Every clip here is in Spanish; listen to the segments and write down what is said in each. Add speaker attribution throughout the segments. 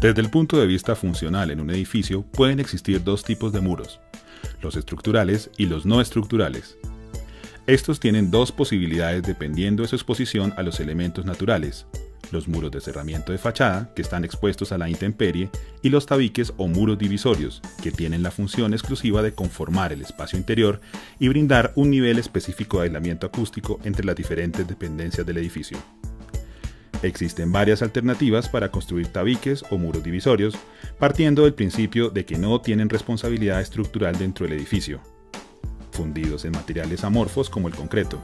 Speaker 1: Desde el punto de vista funcional en un edificio pueden existir dos tipos de muros, los estructurales y los no estructurales. Estos tienen dos posibilidades dependiendo de su exposición a los elementos naturales, los muros de cerramiento de fachada, que están expuestos a la intemperie, y los tabiques o muros divisorios, que tienen la función exclusiva de conformar el espacio interior y brindar un nivel específico de aislamiento acústico entre las diferentes dependencias del edificio. Existen varias alternativas para construir tabiques o muros divisorios, partiendo del principio de que no tienen responsabilidad estructural dentro del edificio. Fundidos en materiales amorfos como el concreto,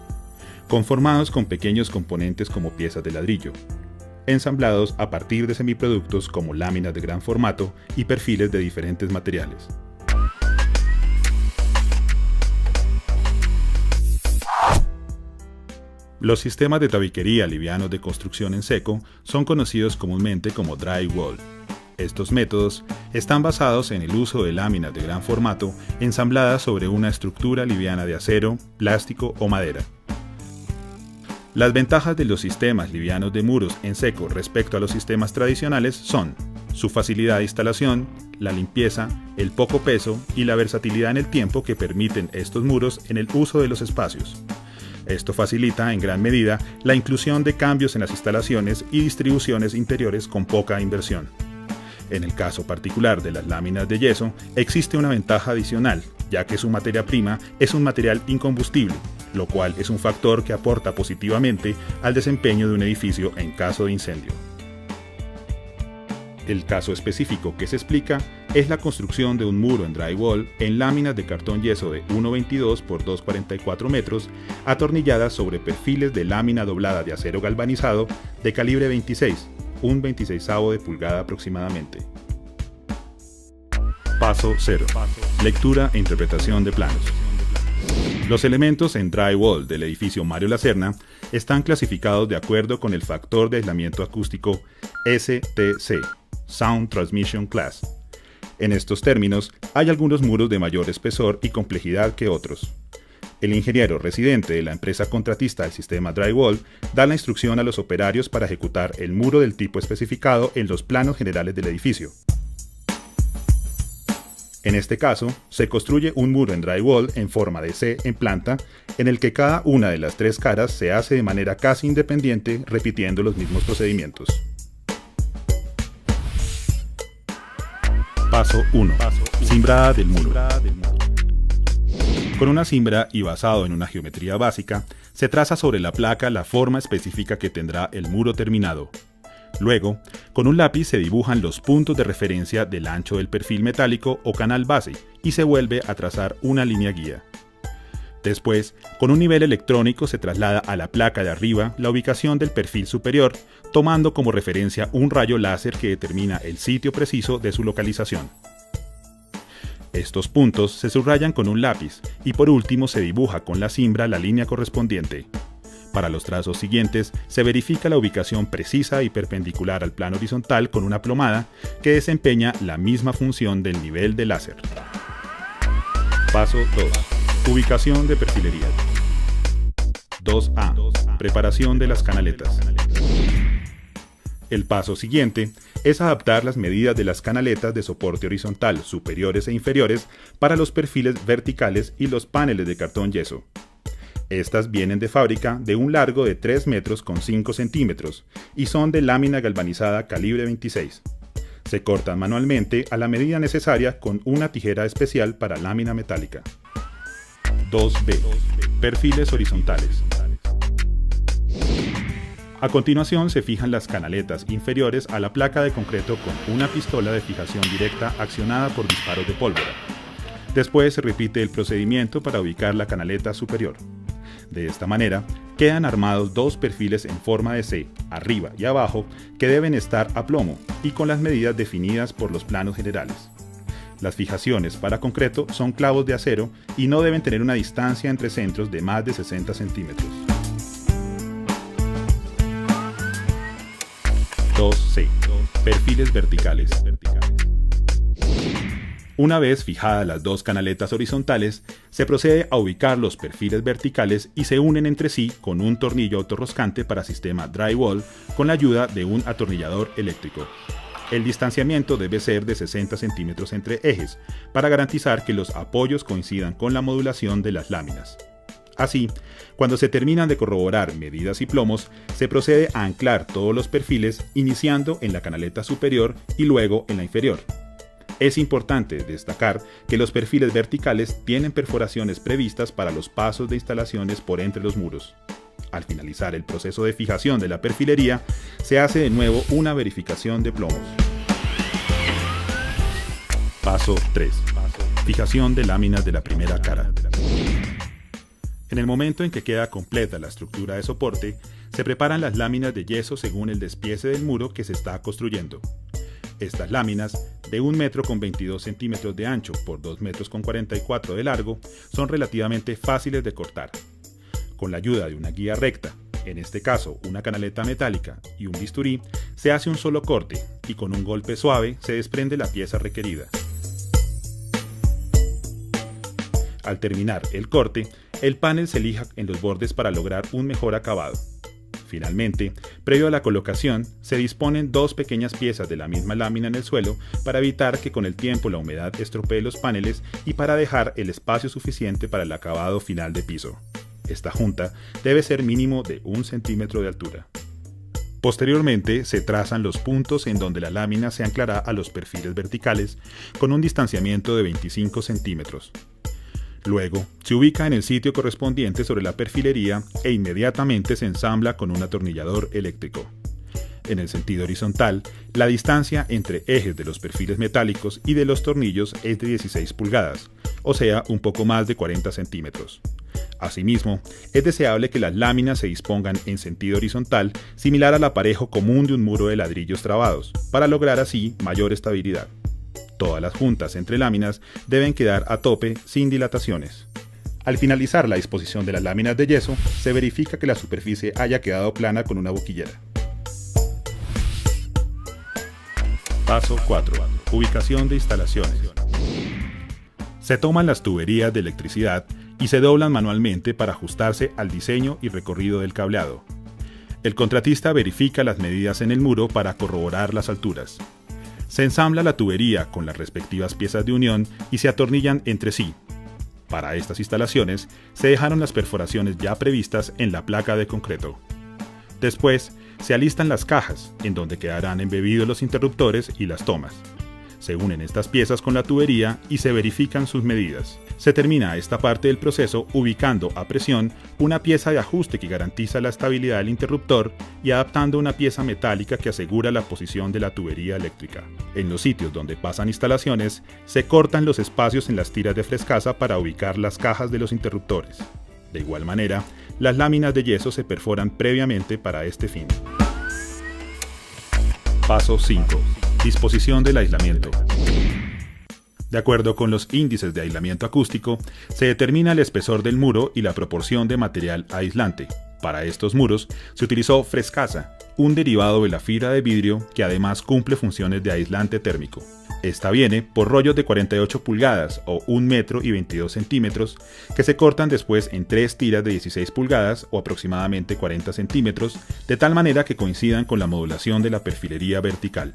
Speaker 1: conformados con pequeños componentes como piezas de ladrillo, ensamblados a partir de semiproductos como láminas de gran formato y perfiles de diferentes materiales. Los sistemas de tabiquería livianos de construcción en seco son conocidos comúnmente como drywall. Estos métodos están basados en el uso de láminas de gran formato ensambladas sobre una estructura liviana de acero, plástico o madera. Las ventajas de los sistemas livianos de muros en seco respecto a los sistemas tradicionales son su facilidad de instalación, la limpieza, el poco peso y la versatilidad en el tiempo que permiten estos muros en el uso de los espacios. Esto facilita en gran medida la inclusión de cambios en las instalaciones y distribuciones interiores con poca inversión. En el caso particular de las láminas de yeso, existe una ventaja adicional, ya que su materia prima es un material incombustible, lo cual es un factor que aporta positivamente al desempeño de un edificio en caso de incendio. El caso específico que se explica es la construcción de un muro en drywall en láminas de cartón yeso de 1,22 por 2,44 metros, atornilladas sobre perfiles de lámina doblada de acero galvanizado de calibre 26, un 26avo de pulgada aproximadamente. Paso 0. Lectura e interpretación de planos. Los elementos en drywall del edificio Mario Lacerna están clasificados de acuerdo con el factor de aislamiento acústico STC, Sound Transmission Class. En estos términos, hay algunos muros de mayor espesor y complejidad que otros. El ingeniero residente de la empresa contratista del sistema drywall da la instrucción a los operarios para ejecutar el muro del tipo especificado en los planos generales del edificio. En este caso, se construye un muro en drywall en forma de C en planta, en el que cada una de las tres caras se hace de manera casi independiente, repitiendo los mismos procedimientos. Paso 1. Cimbrada del muro. Con una cimbra y basado en una geometría básica, se traza sobre la placa la forma específica que tendrá el muro terminado. Luego, con un lápiz se dibujan los puntos de referencia del ancho del perfil metálico o canal base y se vuelve a trazar una línea guía. Después, con un nivel electrónico se traslada a la placa de arriba la ubicación del perfil superior, tomando como referencia un rayo láser que determina el sitio preciso de su localización. Estos puntos se subrayan con un lápiz y por último se dibuja con la cimbra la línea correspondiente. Para los trazos siguientes se verifica la ubicación precisa y perpendicular al plano horizontal con una plomada que desempeña la misma función del nivel de láser. Paso 2. Ubicación de perfilería. 2A. Preparación de las canaletas. El paso siguiente es adaptar las medidas de las canaletas de soporte horizontal superiores e inferiores para los perfiles verticales y los paneles de cartón yeso. Estas vienen de fábrica de un largo de 3 metros con 5 centímetros y son de lámina galvanizada calibre 26. Se cortan manualmente a la medida necesaria con una tijera especial para lámina metálica. 2B. Perfiles horizontales. A continuación se fijan las canaletas inferiores a la placa de concreto con una pistola de fijación directa accionada por disparos de pólvora. Después se repite el procedimiento para ubicar la canaleta superior. De esta manera, quedan armados dos perfiles en forma de C, arriba y abajo, que deben estar a plomo y con las medidas definidas por los planos generales. Las fijaciones para concreto son clavos de acero y no deben tener una distancia entre centros de más de 60 centímetros. 2C. Perfiles verticales. Una vez fijadas las dos canaletas horizontales, se procede a ubicar los perfiles verticales y se unen entre sí con un tornillo autorroscante para sistema drywall con la ayuda de un atornillador eléctrico. El distanciamiento debe ser de 60 centímetros entre ejes, para garantizar que los apoyos coincidan con la modulación de las láminas. Así, cuando se terminan de corroborar medidas y plomos, se procede a anclar todos los perfiles iniciando en la canaleta superior y luego en la inferior. Es importante destacar que los perfiles verticales tienen perforaciones previstas para los pasos de instalaciones por entre los muros. Al finalizar el proceso de fijación de la perfilería, se hace de nuevo una verificación de plomos. Paso 3. Fijación de láminas de la primera cara. En el momento en que queda completa la estructura de soporte, se preparan las láminas de yeso según el despiece del muro que se está construyendo. Estas láminas, de 1,22 m de ancho por 2,44 m de largo, son relativamente fáciles de cortar. Con la ayuda de una guía recta, en este caso una canaleta metálica y un bisturí, se hace un solo corte y con un golpe suave se desprende la pieza requerida. Al terminar el corte, el panel se lija en los bordes para lograr un mejor acabado. Finalmente, previo a la colocación, se disponen dos pequeñas piezas de la misma lámina en el suelo para evitar que con el tiempo la humedad estropee los paneles y para dejar el espacio suficiente para el acabado final de piso. Esta junta debe ser mínimo de 1 centímetro de altura. Posteriormente, se trazan los puntos en donde la lámina se anclará a los perfiles verticales con un distanciamiento de 25 centímetros. Luego, se ubica en el sitio correspondiente sobre la perfilería e inmediatamente se ensambla con un atornillador eléctrico. En el sentido horizontal, la distancia entre ejes de los perfiles metálicos y de los tornillos es de 16 pulgadas, o sea, un poco más de 40 centímetros. Asimismo, es deseable que las láminas se dispongan en sentido horizontal, similar al aparejo común de un muro de ladrillos trabados, para lograr así mayor estabilidad. Todas las juntas entre láminas deben quedar a tope sin dilataciones. Al finalizar la disposición de las láminas de yeso, se verifica que la superficie haya quedado plana con una boquillera. Paso 4. Ubicación de instalaciones. Se toman las tuberías de electricidad y se doblan manualmente para ajustarse al diseño y recorrido del cableado. El contratista verifica las medidas en el muro para corroborar las alturas. Se ensambla la tubería con las respectivas piezas de unión y se atornillan entre sí. Para estas instalaciones se dejaron las perforaciones ya previstas en la placa de concreto. Después se alistan las cajas, en donde quedarán embebidos los interruptores y las tomas. Se unen estas piezas con la tubería y se verifican sus medidas. Se termina esta parte del proceso ubicando a presión una pieza de ajuste que garantiza la estabilidad del interruptor y adaptando una pieza metálica que asegura la posición de la tubería eléctrica. En los sitios donde pasan instalaciones, se cortan los espacios en las tiras de frescasa para ubicar las cajas de los interruptores. De igual manera, las láminas de yeso se perforan previamente para este fin. Paso 5. Disposición del aislamiento. De acuerdo con los índices de aislamiento acústico, se determina el espesor del muro y la proporción de material aislante. Para estos muros se utilizó frescasa, un derivado de la fibra de vidrio que además cumple funciones de aislante térmico. Esta viene por rollos de 48 pulgadas o 1,22 m que se cortan después en 3 tiras de 16 pulgadas o aproximadamente 40 centímetros, de tal manera que coincidan con la modulación de la perfilería vertical.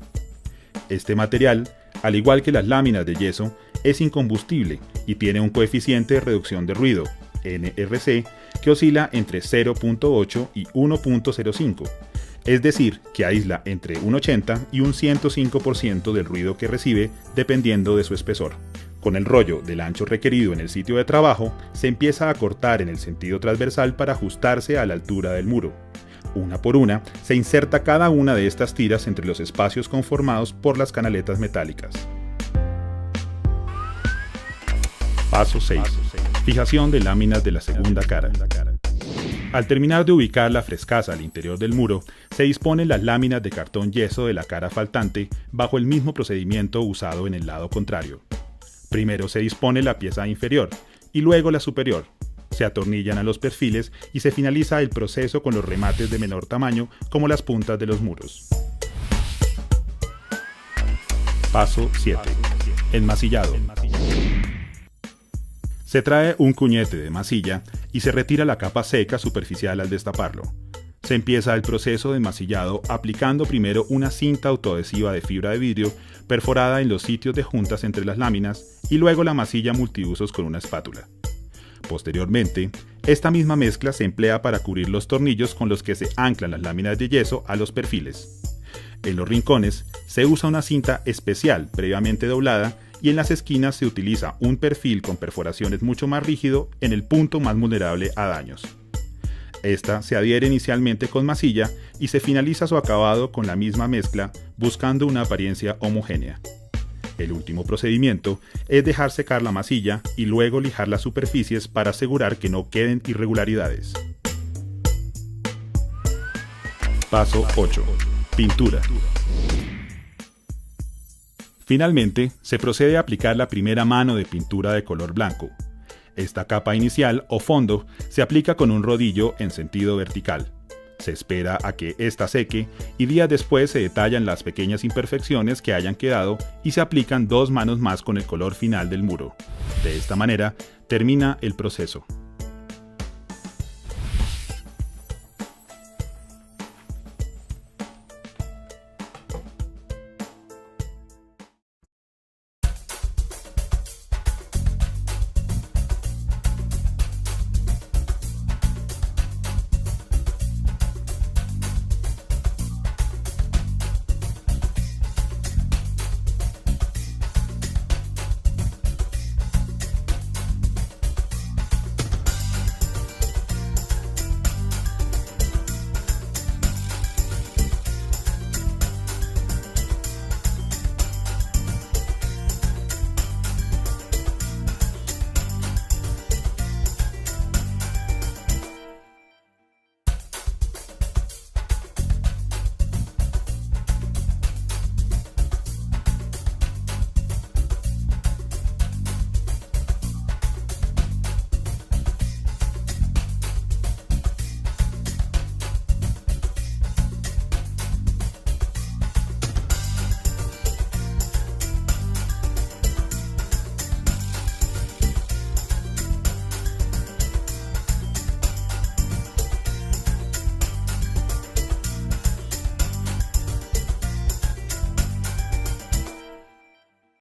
Speaker 1: Este material, al igual que las láminas de yeso, es incombustible y tiene un coeficiente de reducción de ruido, NRC, que oscila entre 0.8 y 1.05, es decir, que aísla entre un 80 y un 105% del ruido que recibe dependiendo de su espesor. Con el rollo del ancho requerido en el sitio de trabajo, se empieza a cortar en el sentido transversal para ajustarse a la altura del muro. Una por una, se inserta cada una de estas tiras entre los espacios conformados por las canaletas metálicas. Paso 6. Fijación de láminas de la segunda cara. Al terminar de ubicar la frescasa al interior del muro, se disponen las láminas de cartón yeso de la cara faltante bajo el mismo procedimiento usado en el lado contrario. Primero se dispone la pieza inferior y luego la superior. Se atornillan a los perfiles y se finaliza el proceso con los remates de menor tamaño como las puntas de los muros. Paso 7. Enmasillado. Se trae un cuñete de masilla y se retira la capa seca superficial al destaparlo. Se empieza el proceso de enmasillado aplicando primero una cinta autoadhesiva de fibra de vidrio perforada en los sitios de juntas entre las láminas y luego la masilla multiusos con una espátula. Posteriormente, esta misma mezcla se emplea para cubrir los tornillos con los que se anclan las láminas de yeso a los perfiles. En los rincones se usa una cinta especial previamente doblada y en las esquinas se utiliza un perfil con perforaciones mucho más rígido en el punto más vulnerable a daños. Esta se adhiere inicialmente con masilla y se finaliza su acabado con la misma mezcla buscando una apariencia homogénea. El último procedimiento es dejar secar la masilla y luego lijar las superficies para asegurar que no queden irregularidades. Paso 8. Pintura. Finalmente, se procede a aplicar la primera mano de pintura de color blanco. Esta capa inicial o fondo se aplica con un rodillo en sentido vertical. Se espera a que ésta seque y días después se detallan las pequeñas imperfecciones que hayan quedado y se aplican 2 manos más con el color final del muro. De esta manera termina el proceso.